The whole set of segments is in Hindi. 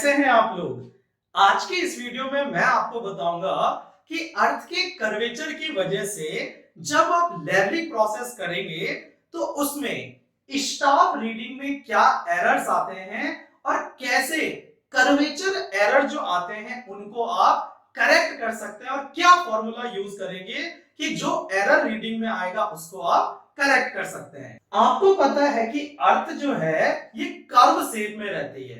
कैसे हैं आप लोग। आज की इस वीडियो में मैं आपको बताऊंगा कि अर्थ के कर्वेचर की वजह से जब आप लेवलिंग प्रोसेस करेंगे तो उसमें स्टाफ रीडिंग में क्या एरर्स आते हैं और कैसे कर्वेचर एरर जो आते हैं उनको आप करेक्ट कर सकते हैं और क्या फॉर्मूला यूज करेंगे कि जो एरर रीडिंग में आएगा उसको आप करेक्ट कर सकते हैं। आपको पता है कि अर्थ जो है ये कर्व शेप में रहती है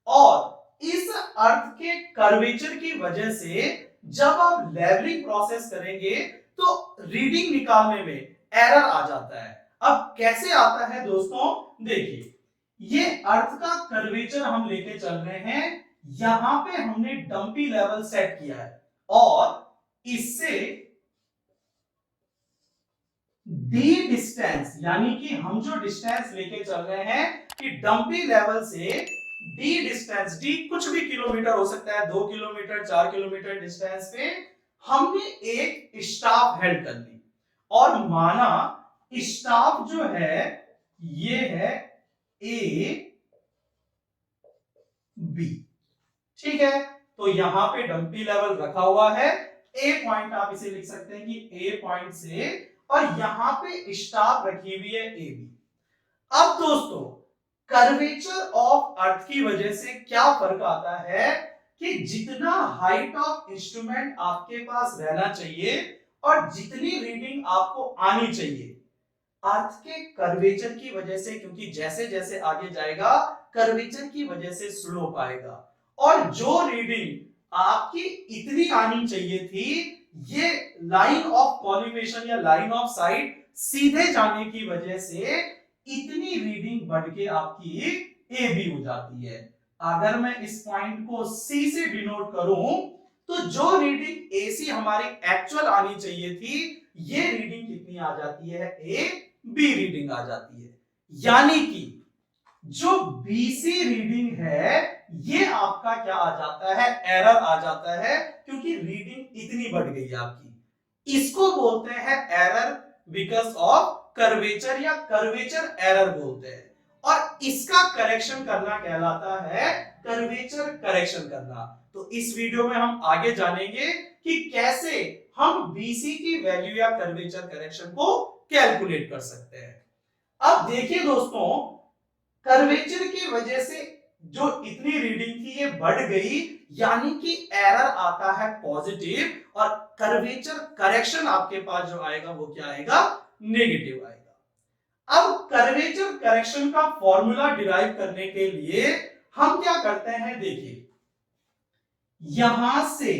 और इस अर्थ के कर्वेचर की वजह से जब आप लेवलिंग प्रोसेस करेंगे तो रीडिंग निकालने में एरर आ जाता है। अब कैसे आता है दोस्तों, देखिए ये अर्थ का कर्वेचर हम लेके चल रहे हैं, यहां पे हमने डंपी लेवल सेट किया है और इससे डी डिस्टेंस यानी कि हम जो डिस्टेंस लेके चल रहे हैं कि डंपी लेवल से डी डिस्टेंस, डी कुछ भी किलोमीटर हो सकता है, 2 किलोमीटर 4 किलोमीटर डिस्टेंस पे हमने एक स्टाफ हेल्ड कर ली और माना स्टाफ जो है ये है ए बी, ठीक है। तो यहां पे डंपी लेवल रखा हुआ है, ए पॉइंट आप इसे लिख सकते हैं कि ए पॉइंट से, और यहां पे स्टाफ रखी हुई है ए बी। अब दोस्तों कर्वेचर ऑफ अर्थ की वजह से क्या फर्क आता है कि जितना हाइट ऑफ इंस्ट्रूमेंट आपके पास रहना चाहिए और जितनी रीडिंग आपको आनी चाहिए, अर्थ के कर्वेचर की वजह से, क्योंकि जैसे जैसे आगे जाएगा कर्वेचर की वजह से स्लोप आएगा और जो रीडिंग आपकी इतनी आनी चाहिए थी ये लाइन ऑफ कॉलिमेशन या लाइन ऑफ साइट सीधे जाने की वजह से इतनी रीडिंग बढ़ के आपकी ए बी हो जाती है। अगर मैं इस पॉइंट को सी से डिनोट करूं तो जो रीडिंग ए सी हमारी एक्चुअल आनी चाहिए थी ये रीडिंग कितनी आ जाती है, ए बी रीडिंग आ जाती है। यानी कि जो बीसी रीडिंग है ये आपका क्या आ जाता है, एरर आ जाता है, क्योंकि रीडिंग इतनी बढ़ गई है आपकी। इसको बोलते हैं एरर बिकॉज ऑफ कर्वेचर या कर्वेचर एरर बोलते हैं और इसका करेक्शन करना कहलाता है कर्वेचर करेक्शन करना। तो इस वीडियो में हम आगे जानेंगे कि कैसे हम बीसी की वैल्यू या कर्वेचर करेक्शन को कैलकुलेट कर सकते हैं। अब देखिए दोस्तों, कर्वेचर की वजह से जो इतनी रीडिंग थी ये बढ़ गई, यानी कि एरर आता है पॉजिटिव और कर्वेचर करेक्शन आपके पास जो आएगा वो क्या आएगा, नेगेटिव आएगा। अब कर्वेचर करेक्शन का फॉर्मूला डिराइव करने के लिए हम क्या करते हैं, देखिए यहां से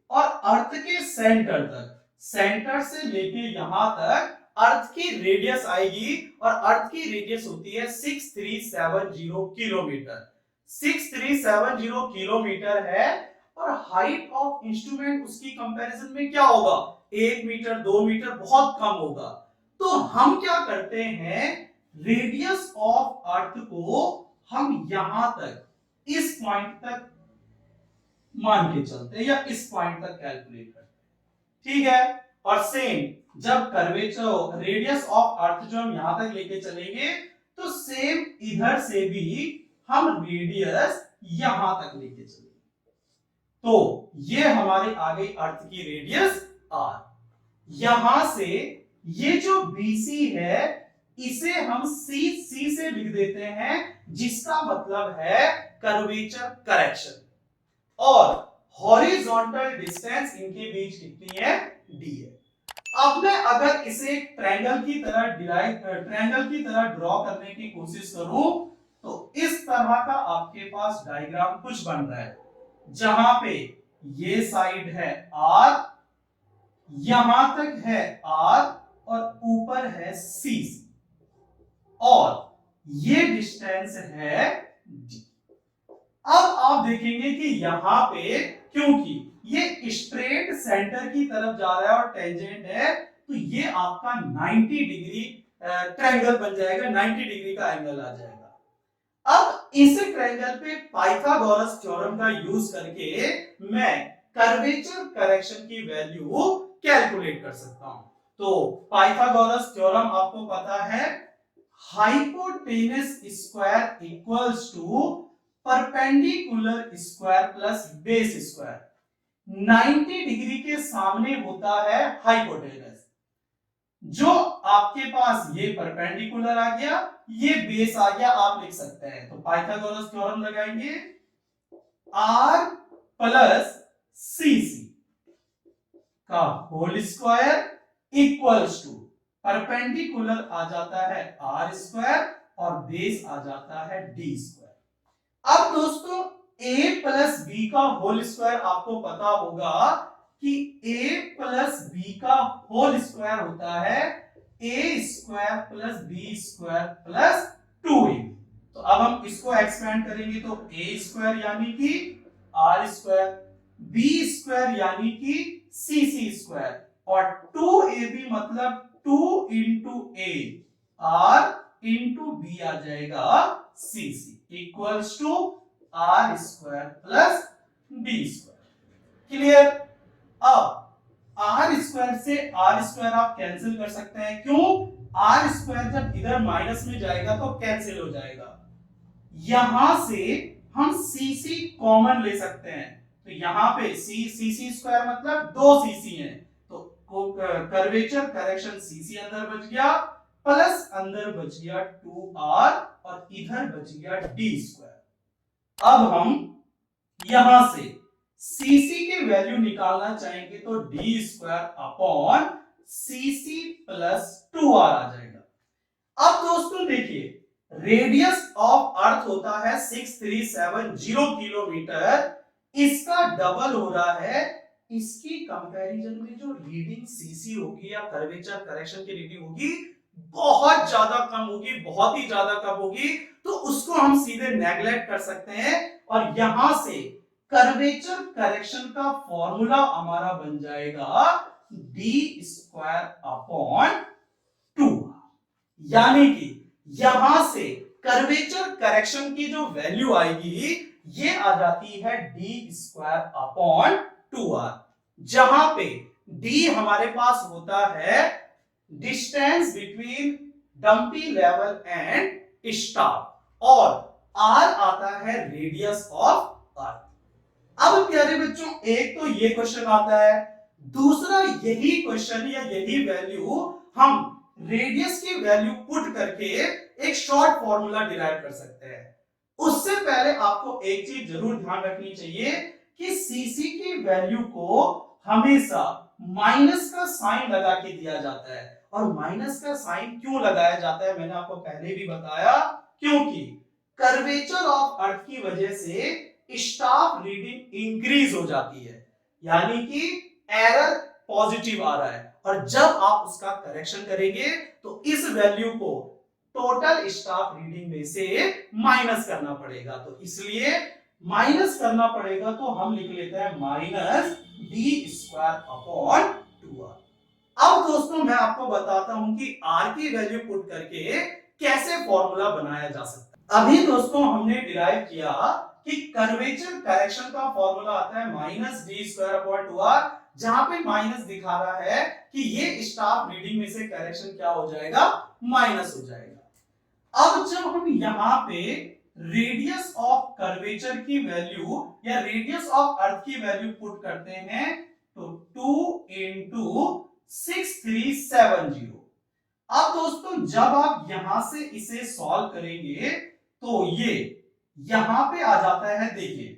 और अर्थ के सेंटर तक, सेंटर से लेके यहां तक अर्थ की रेडियस आएगी और अर्थ की रेडियस होती है 6370 किलोमीटर। 6370 किलोमीटर है और हाइट ऑफ इंस्ट्रूमेंट उसकी कंपैरिजन में क्या होगा, 1 मीटर 2 मीटर बहुत कम होगा। तो हम क्या करते हैं, रेडियस ऑफ अर्थ को हम यहां तक इस पॉइंट तक मान के चलते हैं या इस पॉइंट तक कैलकुलेट करते हैं, ठीक है। और सेम जब कर्वेचर रेडियस ऑफ अर्थ जो हम यहां तक लेके चलेंगे तो सेम इधर से भी हम रेडियस यहां तक लेके चलेंगे। तो ये हमारी आ गई अर्थ की रेडियस आर। यहां से ये जो बीसी है इसे हम सी से लिख देते हैं जिसका मतलब है कर्वेचर करेक्शन, और हॉरिजॉन्टल डिस्टेंस इनके बीच कितनी है, डी है। अब मैं अगर इसे ट्रायंगल की तरह ड्रॉ करने की कोशिश करूं तो इस तरह का आपके पास डायग्राम कुछ बन रहा है जहां पे ये साइड है आर, यहां तक है आर और ऊपर है सी और ये डिस्टेंस है डी। अब आप देखेंगे कि यहां पे क्योंकि ये स्ट्रेट सेंटर की तरफ जा रहा है और टेंजेंट है तो ये आपका 90 डिग्री ट्रायंगल बन जाएगा, 90 डिग्री का एंगल आ जाएगा। अब इस ट्रायंगल पे पाइथागोरस थ्योरम का यूज करके मैं कर्वेचर करेक्शन की वैल्यू कैलकुलेट कर सकता हूं। तो पाइथागोरस थ्योरम आपको पता है, hypotenuse square equals to perpendicular square plus base square. 90 degree के सामने होता है हाइपोटेनस। जो आपके पास ये परपेंडिकुलर आ गया, ये बेस आ गया, आप लिख सकते हैं। तो पाइथागोरस थ्योरम लगाएंगे, r प्लस सी सी का whole square equals to perpendicular आ जाता है आर स्क्वायर और बेस आ जाता है डी स्क्वायर। अब दोस्तों a प्लस बी का होल स्क्वायर आपको पता होगा कि a प्लस बी का होल स्क्वायर होता है a square plus B square plus 2ab। तो अब हम इसको एक्सपेंड करेंगे तो a स्क्वायर यानी कि r स्क्वायर, b स्क्वायर यानी कि सी स्क्वायर और 2ab मतलब 2 into a r into B आ जाएगा C equals to R square plus B square. Clear? अब आर स्क्वायर से आर स्क्वायर आप कैंसिल कर सकते हैं। क्यों? आर स्क्वायर जब इधर माइनस में जाएगा तो कैंसिल हो जाएगा। यहां से हम सी सी कॉमन ले सकते हैं, तो यहां पे सी स्क्वायर मतलब 2cc है, तो कर्वेचर करेक्शन सी अंदर बच गया प्लस अंदर बच गया 2r और इधर बच गया d स्क्वायर। अब हम यहां से cc की वैल्यू निकालना चाहेंगे तो d square upon cc plus 2r आ जाएगा। अब दोस्तों देखिए, रेडियस ऑफ अर्थ होता है 6370 किलोमीटर, इसका डबल हो रहा है। इसकी कंपैरिजन में जो रीडिंग सीसी होगी या कर्वेचर करेक्शन की रीडिंग होगी बहुत ज्यादा कम होगी, बहुत ही ज्यादा कम होगी, तो उसको हम सीधे नेग्लेक्ट कर सकते हैं और यहां से कर्वेचर करेक्शन का फॉर्मूला हमारा बन जाएगा डी स्क्वायर अपॉन 2, यानी कि यहां से कर्वेचर करेक्शन की जो वैल्यू आएगी ये आ जाती है डी स्क्वायर अपॉन 2r, जहां पे d हमारे पास होता है distance between dumpy level and star और r आता है रेडियस ऑफ अर्थ। अब प्यारे बच्चों, एक तो ये क्वेश्चन आता है, दूसरा यही क्वेश्चन या यही वैल्यू हम रेडियस की वैल्यू पुट करके एक शॉर्ट फॉर्मूला डिराइव कर सकते हैं। उससे पहले आपको एक चीज जरूर ध्यान रखनी चाहिए कि सीसी की वैल्यू को हमेशा माइनस का साइन लगा के दिया जाता है। और माइनस का साइन क्यों लगाया जाता है मैंने आपको पहले भी बताया, क्योंकि कर्वेचर ऑफ अर्थ की वजह से स्टाफ रीडिंग इंक्रीज हो जाती है, यानी कि एरर पॉजिटिव आ रहा है, और जब आप उसका करेक्शन करेंगे तो इस वैल्यू को टोटल स्टाफ रीडिंग में से माइनस करना पड़ेगा। तो इसलिए माइनस करना पड़ेगा, तो हम लिख लेते हैं minus D square upon 2r। अब दोस्तों मैं आपको बताता हूं कि r की वैल्यू पुट करके कैसे फॉर्मूला बनाया जा सकता है। अभी दोस्तों हमने डिराइव किया कि कर्वेचर करेक्शन का फॉर्मूला आता है minus D square upon 2r, जहां पे माइनस दिखा रहा है कि ये स्टाफ रीडिंग में से करेक्शन क्या हो जाएगा, माइनस हो जाएगा। अब जब हम यहां पे रेडियस ऑफ कर्वेचर की वैल्यू या रेडियस ऑफ अर्थ की वैल्यू पुट करते हैं तो 2 इंटू 6370। अब दोस्तों जब आप यहां से इसे सॉल्व करेंगे तो ये यहां पे आ जाता है, देखिए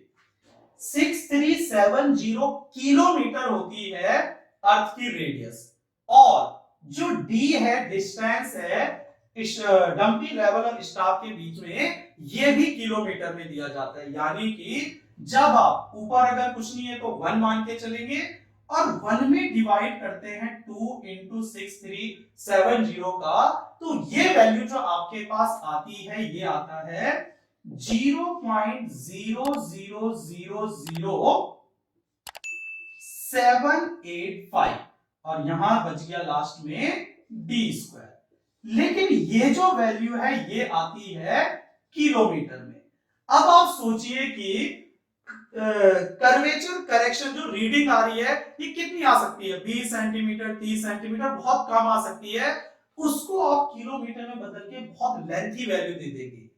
6370 किलोमीटर होती है अर्थ की रेडियस, और जो d है डिस्टेंस है इस डंपी लेवल और स्टाफ के बीच में, ये भी किलोमीटर में दिया जाता है। यानी कि जब आप ऊपर अगर कुछ नहीं है तो 1 मान के चलेंगे और 1 में डिवाइड करते हैं 2 इंटू 6370 का, तो ये वैल्यू जो आपके पास आती है ये आता है 0.0000785 और यहां बच गया लास्ट में डी स्क्वायर। लेकिन ये जो वैल्यू है ये आती है किलोमीटर में। अब आप सोचिए कि कर्वेचर करेक्शन जो रीडिंग आ रही है ये कितनी आ सकती है, 20 सेंटीमीटर 30 सेंटीमीटर, बहुत कम आ सकती है। उसको आप किलोमीटर में बदल के बहुत लेंथी वैल्यू दे देंगे।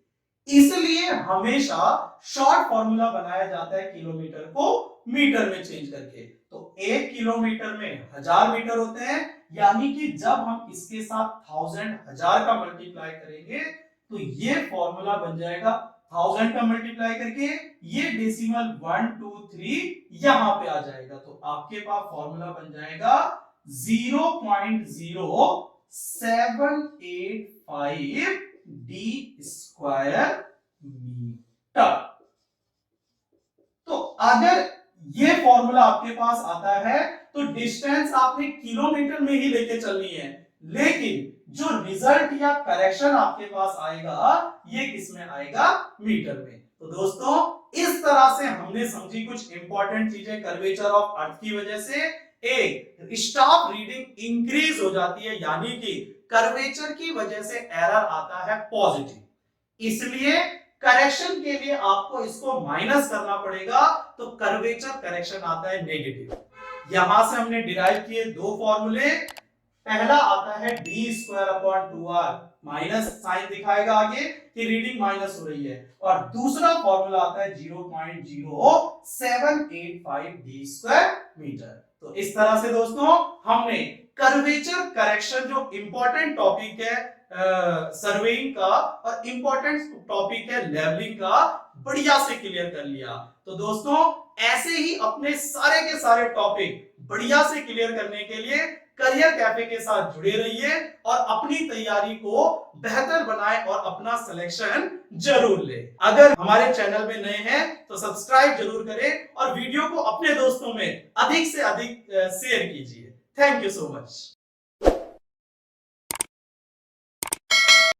इसलिए हमेशा शॉर्ट फॉर्मूला बनाया जाता है किलोमीटर को मीटर में चेंज करके। तो 1 किलोमीटर में 1000 मीटर होते हैं, यानी कि जब हम इसके साथ 1000 का मल्टीप्लाई करेंगे तो ये फॉर्मूला बन जाएगा 1000 का मल्टीप्लाई करके ये डेसिमल 1 2 3 यहां पे आ जाएगा। तो आपके पास फॉर्मूला बन जाएगा 0.0785 डी स्क्वायर मीटर। तो अगर ये फॉर्मूला आपके पास आता है तो डिस्टेंस आपने किलोमीटर में ही लेके चलनी है, लेकिन जो रिजल्ट या करेक्शन आपके पास आएगा ये किसमें आएगा, मीटर में। तो दोस्तों इस तरह से हमने समझी कुछ इंपॉर्टेंट चीजें कर्वेचर ऑफ अर्थ की वजह से। एक स्टाफ रीडिंग इंक्रीज हो जाती है, यानी कि कर्वेचर की वजह से एरर आता है पॉजिटिव, इसलिए करेक्शन के लिए आपको इसको माइनस करना पड़ेगा, तो कर्वेचर करेक्शन आता है नेगेटिव। यहां से हमने डिराइव किए दो फॉर्मूले, पहला आता है D square upon 2r, minus sign दिखाएगा आगे कि रीडिंग माइनस हो रही है, और दूसरा फॉर्मूला आता है 0.0785 डी स्क्वायर मीटर। तो इस तरह से दोस्तों हमने कर्वेचर करेक्शन जो इंपॉर्टेंट टॉपिक है सर्वेइंग का और इंपॉर्टेंट टॉपिक है लेवलिंग का, बढ़िया से क्लियर कर लिया। तो दोस्तों ऐसे ही अपने सारे के सारे टॉपिक बढ़िया से क्लियर करने के लिए करियर कैफे के साथ जुड़े रहिए और अपनी तैयारी को बेहतर बनाएं और अपना सिलेक्शन जरूर ले। अगर हमारे चैनल में नए हैं तो सब्सक्राइब जरूर करें और वीडियो को अपने दोस्तों में अधिक से अधिक शेयर कीजिए। Thank you so much.